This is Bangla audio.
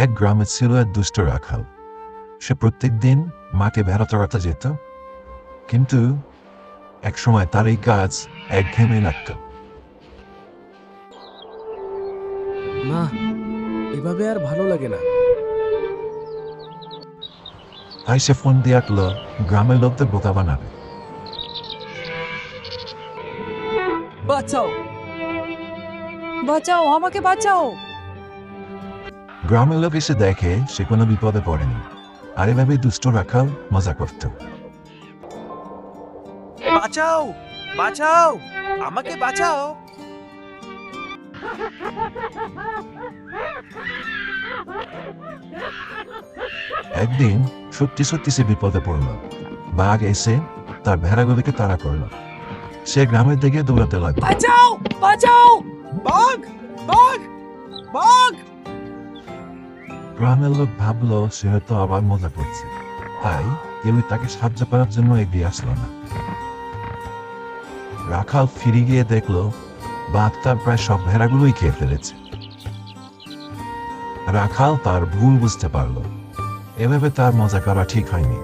এক গ্রামে ছিল এক দুষ্ট রাখাল। সে প্রত্যেক দিন মাঠে ভেড়া চড়াতে যেত, কিন্তু একসময় তার এই কাজ একঘেয়েমি লাগত। না, এভাবে আর ভালো লাগে না। তাই সে ফোন দিয়ে আঁকল গ্রামের লোকদের বোকা বানাবে। বাঁচাও, বাঁচাও, আমাকে বাঁচাও। গ্রামের লোক এসে দেখে সে কোনো বিপদে পড়েনি, আর এভাবে দুষ্ট রাখাল মজা করত। বাঁচাও, বাঁচাও, আমাকে বাঁচাও। একদিন সত্যি সত্যি সে বিপদে পড়ল। বাঘ এসে তার ভেড়াগুলিকে তাড়া করল। সে গ্রামের দিকে দৌড়াতে লাগলো। বাঁচাও, বাঁচাও। বাঘ, বাঘ, বাঘ। গ্রামের লোক ভাবলো সে হয়তো আবার মজা করছে, তাই কেউই তাকে সাহায্য করার জন্য এগিয়ে আসলো না। রাখাল ফিরে গিয়ে দেখলো বাঘ তার প্রায় সব ভেড়াগুলোই খেয়ে ফেলেছে। রাখাল তার ভুল বুঝতে পারলো, এভাবে তার মজা করা ঠিক হয়নি।